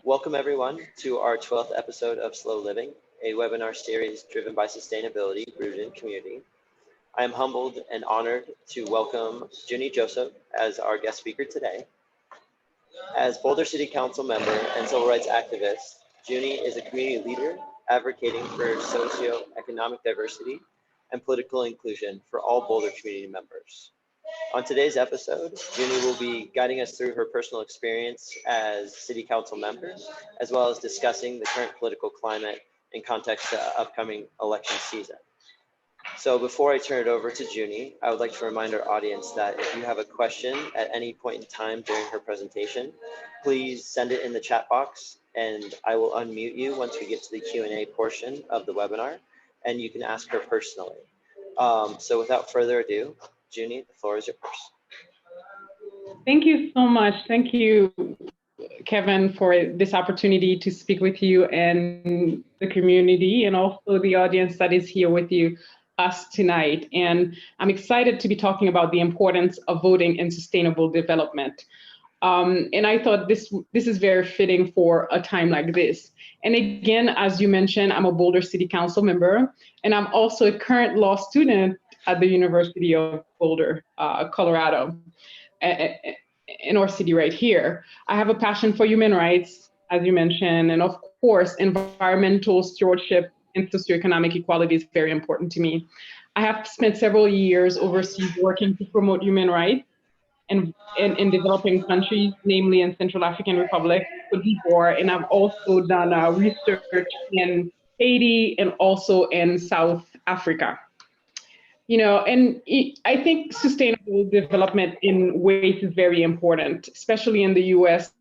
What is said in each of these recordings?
Welcome everyone to our 12th episode of Slow Living, a webinar series driven by sustainability rooted in community. I am humbled and honored to welcome Junie Joseph as our guest speaker today. As Boulder City Council member and civil rights activist, Junie is a community leader advocating for socio-economic diversity and political inclusion for all Boulder community members. On today's episode, Junie will be guiding us through her personal experience as City Council member, as well as discussing the current political climate in context of upcoming election season. So before I turn it over to Junie, I would like to remind our audience that if you have a question at any point in time during her presentation, please send it in the chat box and I will unmute you once we get to the Q&A portion of the webinar, and you can ask her personally. So without further ado, Junie, the floor is yours. Thank you so much. Thank you, Kevin, for this opportunity to speak with you and the community and also the audience that is here with us tonight. And I'm excited to be talking about the importance of voting in sustainable development. And I thought this is very fitting for a time like this. And again, as you mentioned, I'm a Boulder City Council member, and I'm also a current law student at the University of Boulder, Colorado, in our city right here. I have a passion for human rights, as you mentioned, and of course, environmental stewardship and socioeconomic equality is very important to me. I have spent several years overseas working to promote human rights and in developing countries, namely in Central African Republic, Cote d'Ivoire, and I've also done research in Haiti and also in South Africa. You know, and I think sustainable development in waste is very important, especially in the US.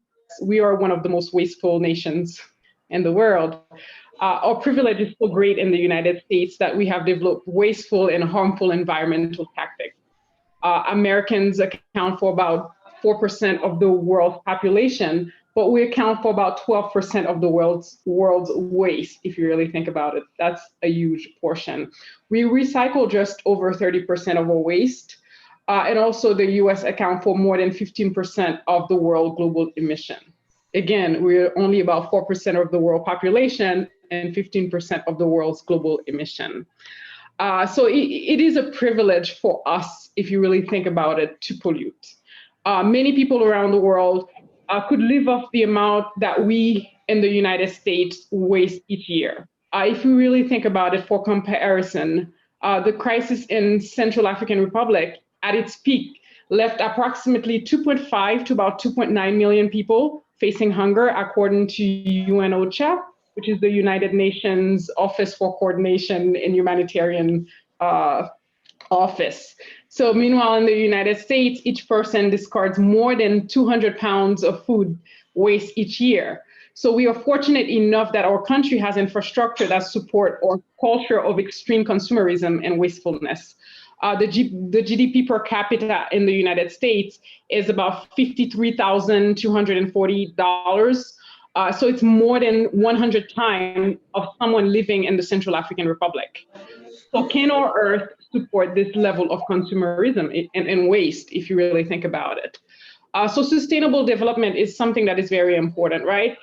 We are one of the most wasteful nations in the world. Our privilege is so great in the United States that we have developed wasteful and harmful environmental tactics. Americans account for about 4% of the world's population, but we account for about 12% of the world's waste, if you really think about it. That's a huge portion. We recycle just over 30% of our waste, and also the US account for more than 15% of the world global emission. Again, we're only about 4% of the world population and 15% of the world's global emission. So it is a privilege for us, if you really think about it, to pollute. Many people around the world could live off the amount that we in the United States waste each year. If we really think about it for comparison, the crisis in Central African Republic at its peak left approximately 2.5 to about 2.9 million people facing hunger, according to UNOCHA, which is the United Nations Office for Coordination in Humanitarian Office. So meanwhile, in the United States, each person discards more than 200 pounds of food waste each year. So we are fortunate enough that our country has infrastructure that support our culture of extreme consumerism and wastefulness. The GDP per capita in the United States is about $53,240. So it's more than 100 times of someone living in the Central African Republic. So can our earth support this level of consumerism and waste, if you really think about it? So sustainable development is something that is very important, right?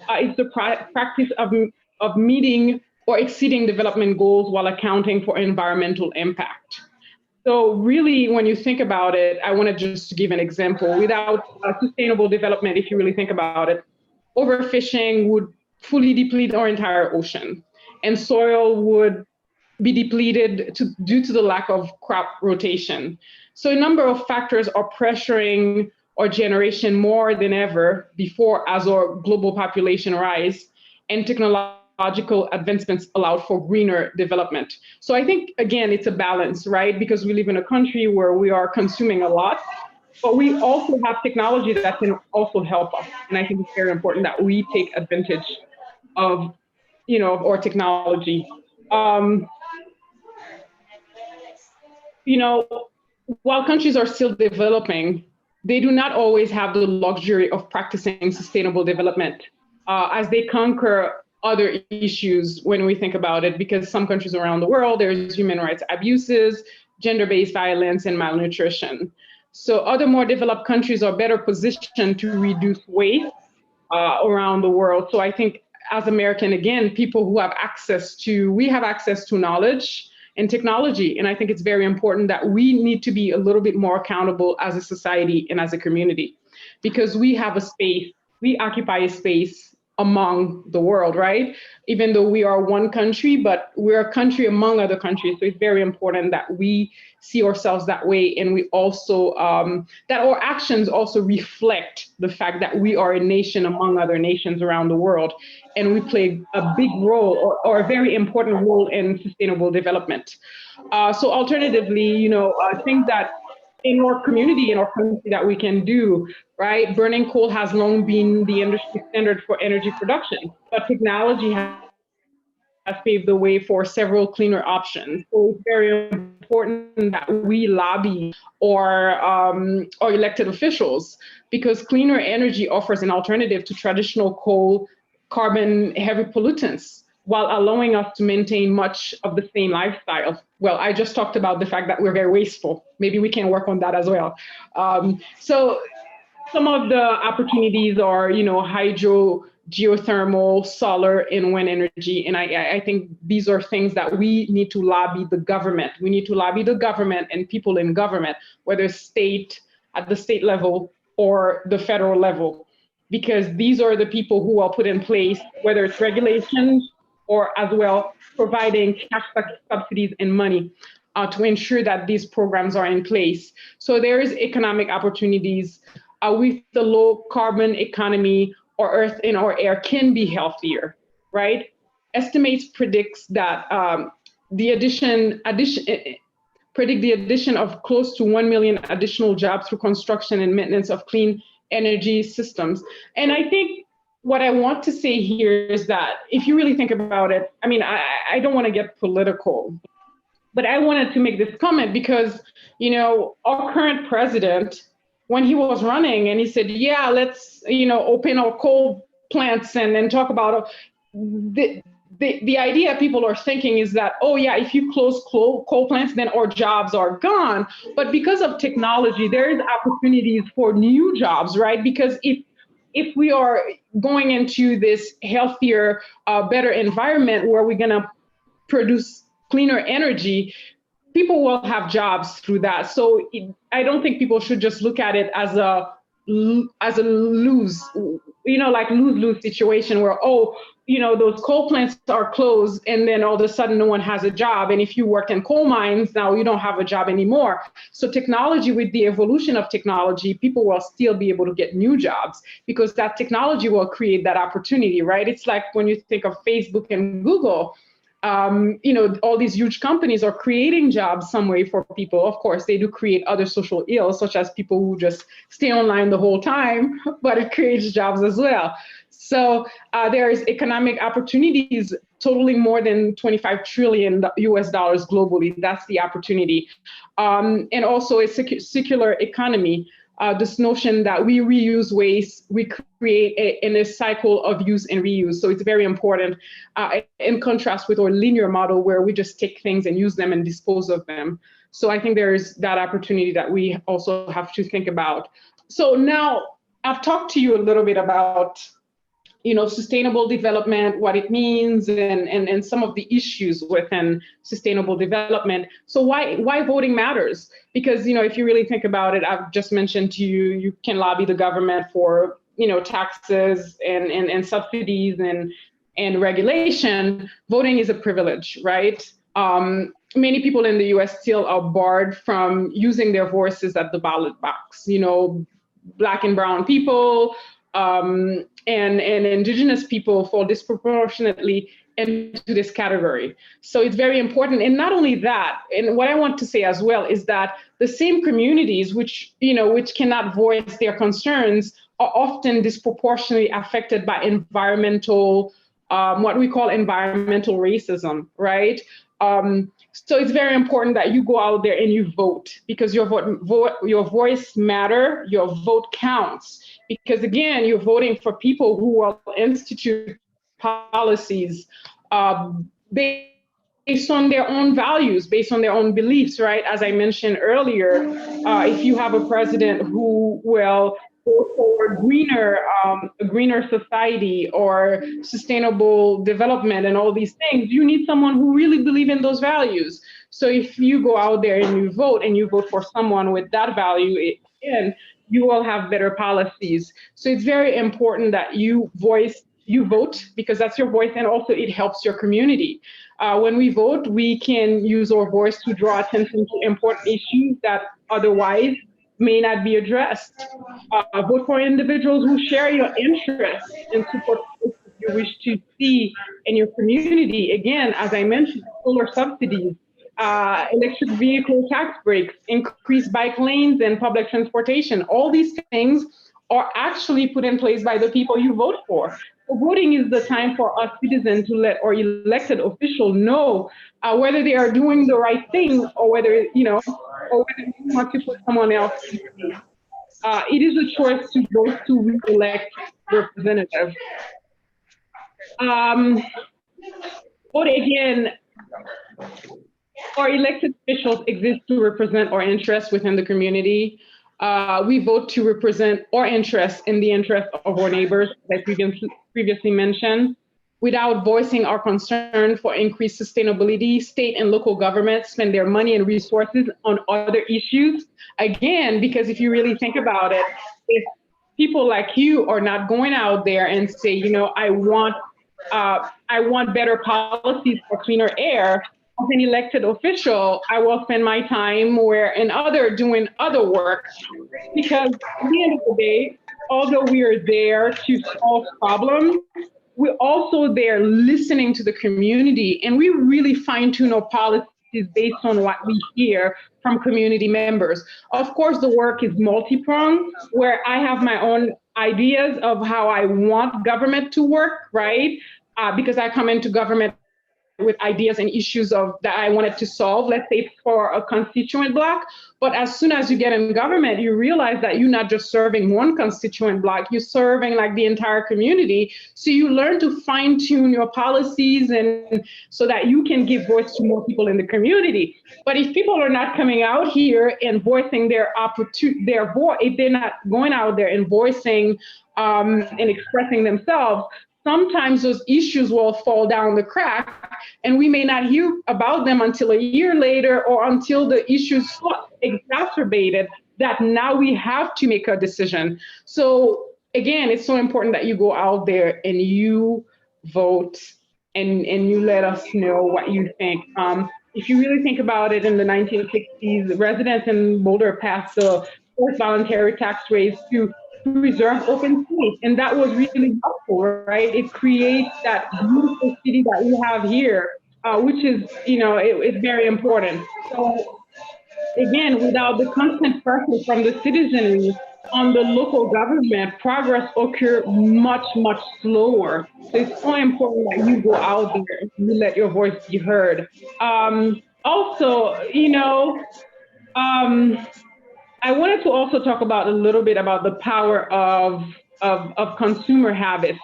It's the practice of meeting or exceeding development goals while accounting for environmental impact. So really, when you think about it, I want to just give an example. Without sustainable development, if you really think about it, overfishing would fully deplete our entire ocean, and soil would be depleted due to the lack of crop rotation. So a number of factors are pressuring our generation more than ever before as our global population rise and technological advancements allowed for greener development. So I think, again, it's a balance, right? Because we live in a country where we are consuming a lot, but we also have technology that can also help us. And I think it's very important that we take advantage of, our technology. While countries are still developing, they do not always have the luxury of practicing sustainable development as they conquer other issues when we think about it, because some countries around the world, there's human rights abuses, gender-based violence, and malnutrition. So other more developed countries are better positioned to reduce waste around the world. So I think as American, again, people who have we have access to knowledge and technology. And I think it's very important that we need to be a little bit more accountable as a society and as a community, because we occupy a space among the world, right? Even though we are one country, but we're a country among other countries. So it's very important that we see ourselves that way. And we also, that our actions also reflect the fact that we are a nation among other nations around the world. And we play a big role or a very important role in sustainable development. So alternatively, I think that in our community, in our country, that we can do, right? Burning coal has long been the industry standard for energy production, but technology has paved the way for several cleaner options. So it's very important that we lobby or elected officials, because cleaner energy offers an alternative to traditional coal, carbon heavy pollutants, while allowing us to maintain much of the same lifestyle. Well, I just talked about the fact that we're very wasteful. Maybe we can work on that as well. So some of the opportunities are, hydro, geothermal, solar, and wind energy. And I think these are things that we need to lobby the government. We need to lobby the government and people in government, whether at the state level or the federal level, because these are the people who will put in place, whether it's regulations or as well providing cash subsidies and money to ensure that these programs are in place. So there is economic opportunities with the low carbon economy. Our earth and our air can be healthier, right? Estimates predicts that the addition of close to 1 million additional jobs through construction and maintenance of clean energy systems. And I think what I want to say here is that if you really think about it, I mean, I don't want to get political, but I wanted to make this comment because, our current president, when he was running and he said, yeah, let's, open our coal plants and talk about the idea people are thinking is that, oh yeah, if you close coal plants, then our jobs are gone. But because of technology, there is opportunities for new jobs, right? Because if we are going into this healthier, better environment where we're going to produce cleaner energy, people will have jobs through that. So I don't think people should just look at it as a lose, like lose-lose situation where, those coal plants are closed and then all of a sudden no one has a job. And if you work in coal mines, now you don't have a job anymore. So technology, with the evolution of technology, people will still be able to get new jobs because that technology will create that opportunity, right? It's like when you think of Facebook and Google, all these huge companies are creating jobs some way for people. Of course, they do create other social ills, such as people who just stay online the whole time, but it creates jobs as well. So there's economic opportunities totaling more than $25 trillion US dollars globally. That's the opportunity. And also a circular economy. This notion that we reuse waste, we create in a cycle of use and reuse. So it's very important in contrast with our linear model where we just take things and use them and dispose of them. So I think there's that opportunity that we also have to think about. So now I've talked to you a little bit about sustainable development, what it means, and some of the issues within sustainable development. So why voting matters? Because, if you really think about it, I've just mentioned to you, you can lobby the government for, taxes and subsidies and regulation. Voting is a privilege, right? Many people in the US still are barred from using their voices at the ballot box, Black and brown people, and indigenous people fall disproportionately into this category. So it's very important. And not only that, and what I want to say as well is that the same communities which cannot voice their concerns are often disproportionately affected by environmental, what we call environmental racism, right? So it's very important that you go out there and you vote, because your voice matter, your vote counts. Because again, you're voting for people who will institute policies based on their own values, based on their own beliefs, right? As I mentioned earlier, if you have a president who will vote for a greener society or sustainable development and all these things, you need someone who really believes in those values. So if you go out there and you vote for someone with that value in, you will have better policies. So it's very important that you vote, because that's your voice, and also it helps your community. When we vote, we can use our voice to draw attention to important issues that otherwise may not be addressed. Vote for individuals who share your interests and support what you wish to see in your community. Again, as I mentioned, solar subsidies, electric vehicle tax breaks, increased bike lanes and public transportation. All these things are actually put in place by the people you vote for. So voting is the time for us citizens to let our elected officials know whether they are doing the right thing, or whether, or whether we want to put someone else in place. It is a choice to vote to re-elect representatives. But again, our elected officials exist to represent our interests within the community. We vote to represent our interests in the interest of our neighbors, like previously mentioned. Without voicing our concern for increased sustainability, state and local governments spend their money and resources on other issues. Again, because if you really think about it, if people like you are not going out there and say, I want better policies for cleaner air, as an elected official, I will spend my time doing other work. Because at the end of the day, although we are there to solve problems, we're also there listening to the community, and we really fine-tune our policies based on what we hear from community members. Of course, the work is multi-pronged, where I have my own ideas of how I want government to work, right? Because I come into government with ideas and issues that I wanted to solve, let's say for a constituent block. But as soon as you get in government, you realize that you're not just serving one constituent block, you're serving like the entire community. So you learn to fine tune your policies, and so that you can give voice to more people in the community. But if people are not coming out here and voicing their voice, if they're not going out there and voicing and expressing themselves, sometimes those issues will fall down the crack, and we may not hear about them until a year later, or until the issues so exacerbated that now we have to make a decision. So again, it's so important that you go out there and you vote, and you let us know what you think. If you really think about it, in the 1960s, residents in Boulder passed the first voluntary tax raise to preserve open space, and that was really helpful, right? It creates that beautiful city that we have here, which is, it's very important. So again, without the constant pressure from the citizenry on the local government, progress occurs much, much slower. So it's so important that you go out there and you let your voice be heard. Also, I wanted to also talk about a little bit about the power of consumer habits.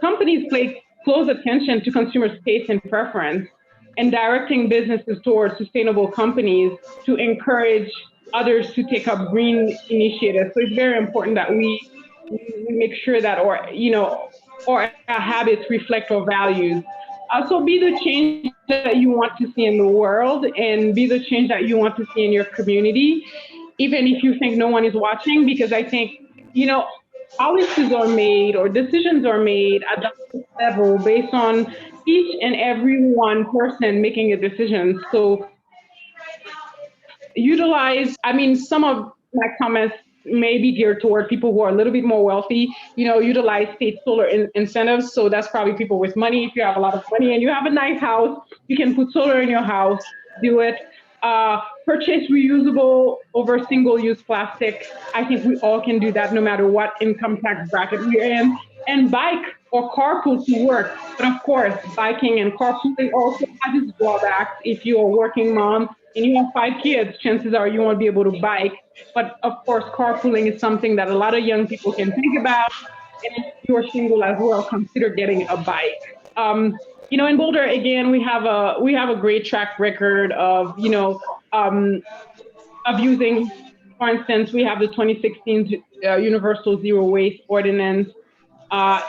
Companies pay close attention to consumer taste and preference, and directing businesses towards sustainable companies to encourage others to take up green initiatives. So it's very important that we make sure that our habits reflect our values. So be the change that you want to see in the world, and be the change that you want to see in your community, even if you think no one is watching, because I think, policies are made or decisions are made at the level based on each and every one person making a decision. So some of my comments may be geared toward people who are a little bit more wealthy, utilize state solar incentives. So that's probably people with money. If you have a lot of money and you have a nice house, you can put solar in your house, do it. Purchase reusable over single-use plastic. I think we all can do that no matter what income tax bracket we're in. And bike or carpool to work. But of course, biking and carpooling also has its drawbacks. If you're a working mom and you have 5 kids, chances are you won't be able to bike. But of course, carpooling is something that a lot of young people can think about. And if you're single as well, consider getting a bike. In Boulder, again, we have a great track record of using For instance, we have the 2016 Universal Zero Waste Ordinance,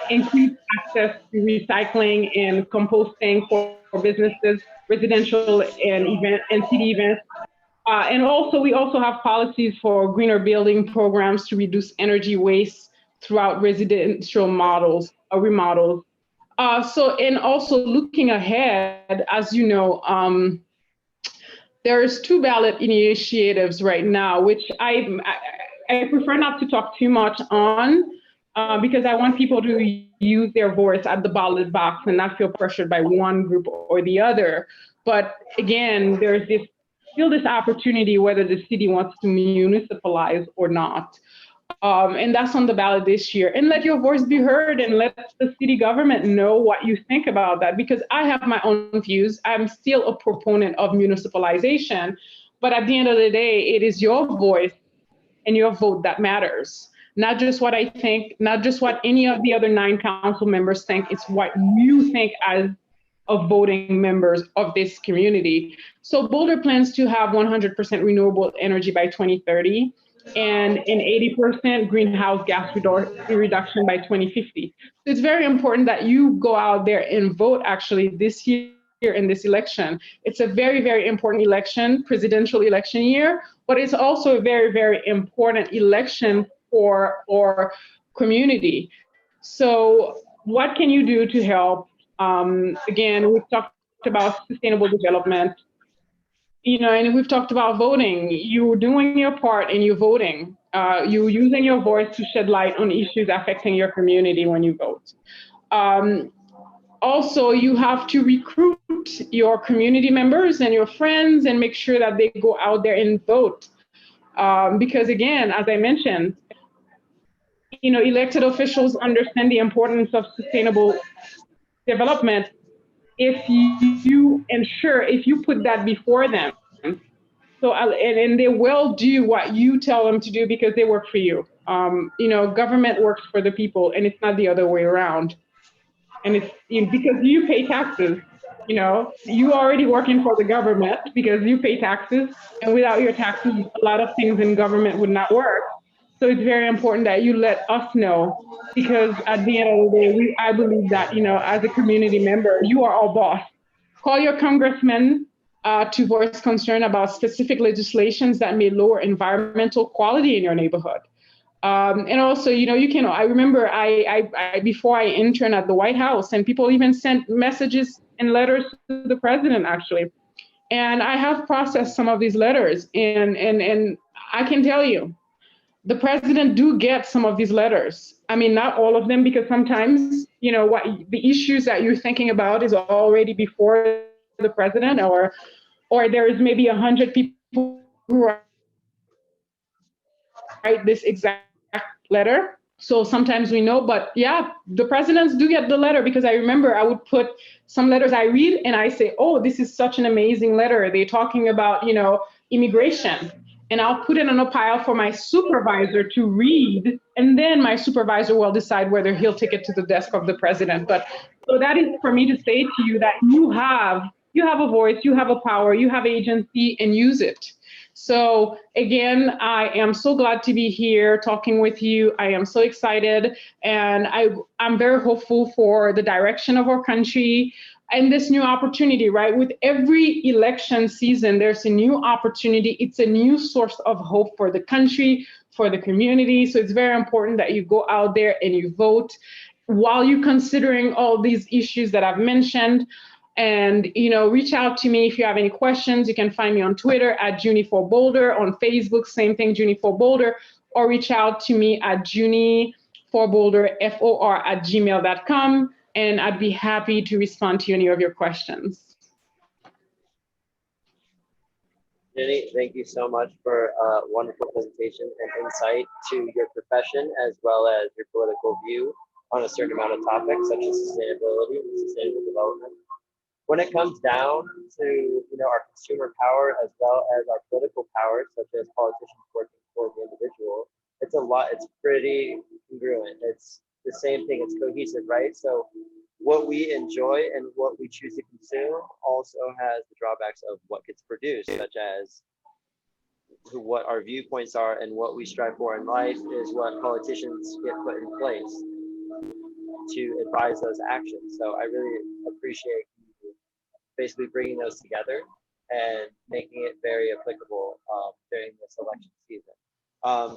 increased access to recycling and composting for businesses, residential and city events. And also, we also have policies for greener building programs to reduce energy waste throughout residential remodels. And also looking ahead, as you know, there's two ballot initiatives right now, which I prefer not to talk too much on because I want people to use their voice at the ballot box and not feel pressured by one group or the other. But again, there's still this opportunity whether the city wants to municipalize or not. And that's on the ballot this year. And let your voice be heard and let the city government know what you think about that, because I have my own views. I'm still a proponent of municipalization, but at the end of the day, it is your voice and your vote that matters. Not just what I think, not just what any of the other 9 council members think, it's what you think as of voting members of this community. So Boulder plans to have 100% renewable energy by 2030 and an 80% greenhouse gas reduction by 2050. So it's very important that you go out there and vote actually this year in this election. It's a very, very important election, presidential election year, but it's also a very, very important election for our community. So what can you do to help? Again, we've talked about sustainable development, and we've talked about voting. You're doing your part and you're voting. You're using your voice to shed light on issues affecting your community when you vote. Also, you have to recruit your community members and your friends and make sure that they go out there and vote. Because again, as I mentioned, elected officials understand the importance of sustainable development if you put that before them. So, and they will do what you tell them to do because they work for you. Government works for the people, and it's not the other way around. And it's because you pay taxes. You already working for the government because you pay taxes, and without your taxes, a lot of things in government would not work. So it's very important that you let us know, because at the end of the day, I believe that, as a community member, you are our boss. Call your congressman to voice concern about specific legislations that may lower environmental quality in your neighborhood. And also, I remember before I interned at the White House, and people even sent messages and letters to the president, actually. And I have processed some of these letters, and I can tell you, the president do get some of these letters. I mean, not all of them, because sometimes, what the issues that you're thinking about is already before the president, or there is maybe 100 people who write this exact letter. So sometimes we know, but yeah, the presidents do get the letter, because I remember I would put some letters I read and I say, oh, this is such an amazing letter. They're talking about, immigration. And I'll put it on a pile for my supervisor to read, and then my supervisor will decide whether he'll take it to the desk of the president. But so that is for me to say to you that you have a voice, you have a power, you have agency, and use it. So again, I am so glad to be here talking with you. I am so excited, and I'm very hopeful for the direction of our country and this new opportunity, right? With every election season, there's a new opportunity. It's a new source of hope for the country, for the community. So it's very important that you go out there and you vote while you're considering all these issues that I've mentioned. And, reach out to me if you have any questions. You can find me on Twitter at Junie for Boulder, on Facebook, same thing, Junie for Boulder, or reach out to me at Junie for Boulder, FOR@gmail.com. And I'd be happy to respond to any of your questions. Junie, thank you so much for a wonderful presentation and insight to your profession, as well as your political view on a certain amount of topics such as sustainability and sustainable development. When it comes down to our consumer power as well as our political power, such as politicians working for the individual, it's a lot. It's pretty congruent. It's the same thing. It's cohesive, right? So what we enjoy and what we choose to consume also has the drawbacks of what gets produced, such as what our viewpoints are and what we strive for in life is what politicians get put in place to advise those actions. So I really appreciate you basically bringing those together and making it very applicable during this election season.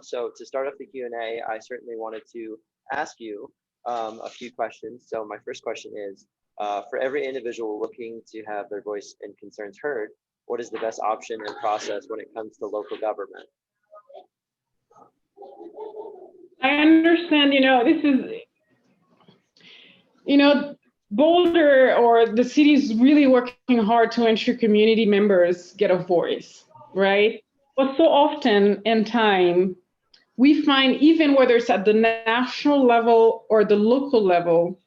So to start off the Q&A, I certainly wanted to ask you a few questions. So my first question is, for every individual looking to have their voice and concerns heard, what is the best option and process when it comes to local government? I understand, this is, Boulder or the city is really working hard to ensure community members get a voice, right? But so often in time, we find even whether it's at the national level or the local level,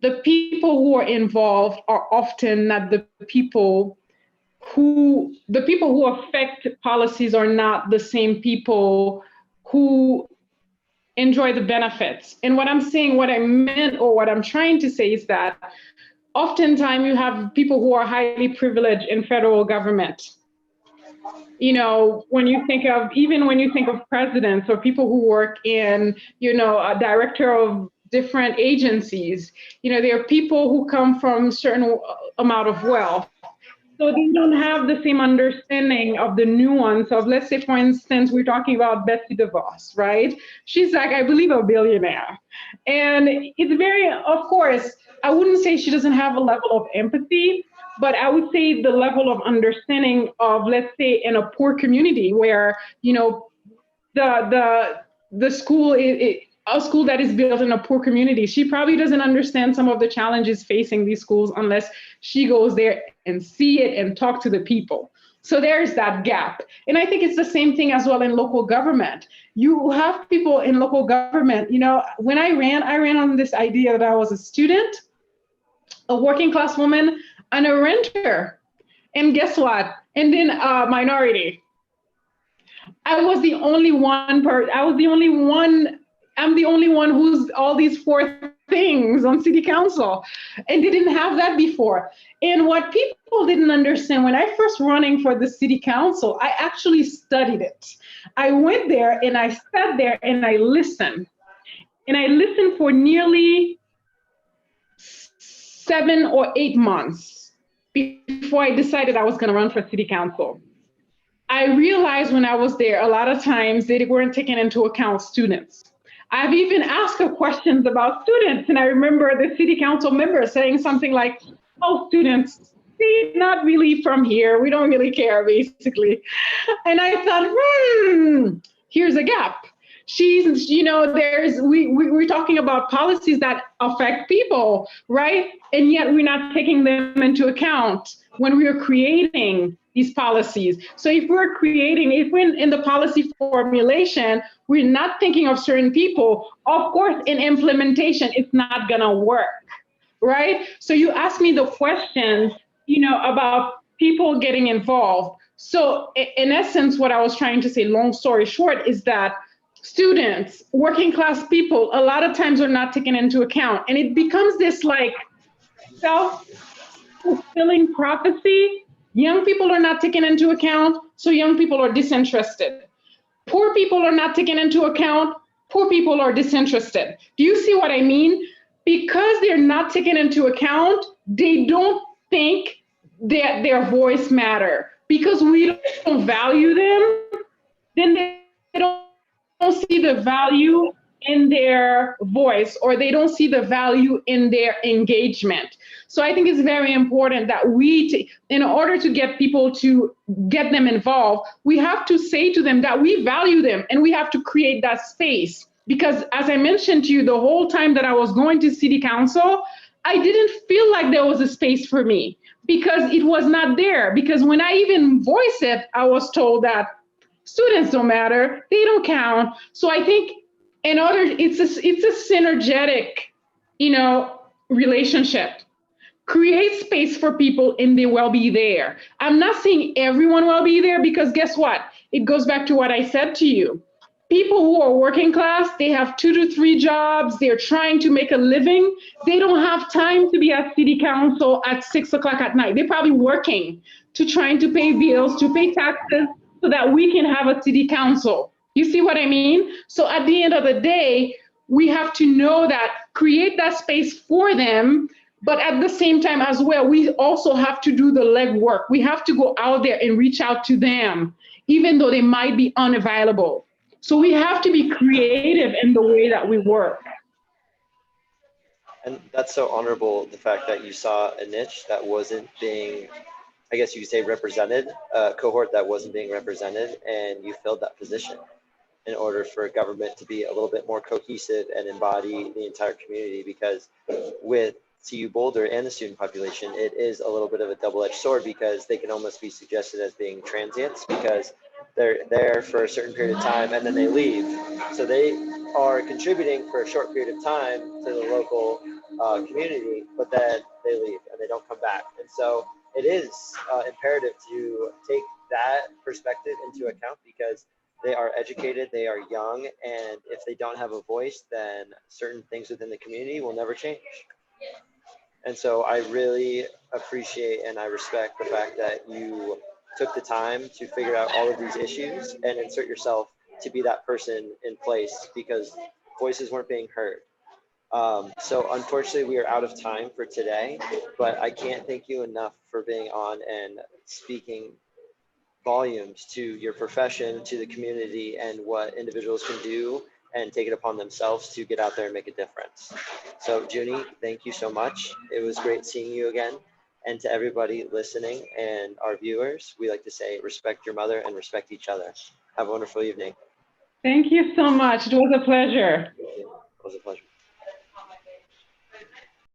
the people who are involved are often not the people who affect policies are not the same people who enjoy the benefits. And what I'm saying, what I meant, or what I'm trying to say is that oftentimes you have people who are highly privileged in federal government. When you think of presidents or people who work in, a director of different agencies, there are people who come from a certain amount of wealth. So they don't have the same understanding of the nuance of, let's say, for instance, we're talking about Betsy DeVos, right? She's like, I believe, a billionaire. And it's very, of course, I wouldn't say she doesn't have a level of empathy, but I would say the level of understanding of, let's say, in a poor community where, the school is a school that is built in a poor community. She probably doesn't understand some of the challenges facing these schools unless she goes there and see it and talk to the people. So there's that gap. And I think it's the same thing as well in local government. You have people in local government, when I ran on this idea that I was a student, a working class woman, and a renter. And guess what? And then a minority. I'm the only one who's all these four things on city council, and they didn't have that before. And what people didn't understand, when I first running for the city council, I actually studied it. I went there and I sat there and I listened. And I listened for nearly 7 or 8 months before I decided I was going to run for city council. I realized when I was there, a lot of times they weren't taking into account students. I've even asked her questions about students, and I remember the city council member saying something like, oh, students, they're not really from here. We don't really care, basically. And I thought, here's a gap. We're talking about policies that affect people, right? And yet we're not taking them into account when we are creating these policies. So if we're in the policy formulation, we're not thinking of certain people, of course, in implementation, it's not gonna work, right? So you asked me the question, about people getting involved. So in essence, what I was trying to say, long story short, is that students, working class people, a lot of times are not taken into account. And it becomes this like self-fulfilling prophecy. Young people are not taken into account, so young people are disinterested. Poor people are not taken into account, poor people are disinterested. Do you see what I mean? Because they're not taken into account, they don't think that their voice matter. Because we don't value them, then they don't see the value in their voice, or they don't see the value in their engagement. So I think it's very important that in order to get people to get them involved, we have to say to them that we value them, and we have to create that space. Because as I mentioned to you, the whole time that I was going to city council, I didn't feel like there was a space for me because it was not there. Because when I even voiced it, I was told that students don't matter, they don't count. So I think it's a synergetic, relationship. Create space for people and they will be there. I'm not saying everyone will be there, because guess what? It goes back to what I said to you. People who are working class, they have 2 to 3 jobs, they're trying to make a living. They don't have time to be at city council at 6 o'clock at night. They're probably working trying to pay bills, to pay taxes. so that we can have a city council. You see what I mean? So at the end of the day, we have to know that, create that space for them, but at the same time as well, we also have to do the legwork. We have to go out there and reach out to them, even though they might be unavailable. So we have to be creative in the way that we work. And that's so honorable, the fact that you saw a niche that wasn't being, I guess you could say, represented, a cohort that wasn't being represented, and you filled that position in order for government to be a little bit more cohesive and embody the entire community. Because with CU Boulder and the student population, it is a little bit of a double-edged sword, because they can almost be suggested as being transients, because they're there for a certain period of time and then they leave. So they are contributing for a short period of time to the local community, but then they leave and they don't come back. And so it is imperative to take that perspective into account, because they are educated, they are young, and if they don't have a voice, then certain things within the community will never change. And so I really appreciate and I respect the fact that you took the time to figure out all of these issues and insert yourself to be that person in place, because voices weren't being heard. So unfortunately, we are out of time for today, but I can't thank you enough for being on and speaking volumes to your profession, to the community, and what individuals can do and take it upon themselves to get out there and make a difference. So Junie, thank you so much. It was great seeing you again. And to everybody listening and our viewers, we like to say, respect your mother and respect each other. Have a wonderful evening. Thank you so much. It was a pleasure. It was a pleasure.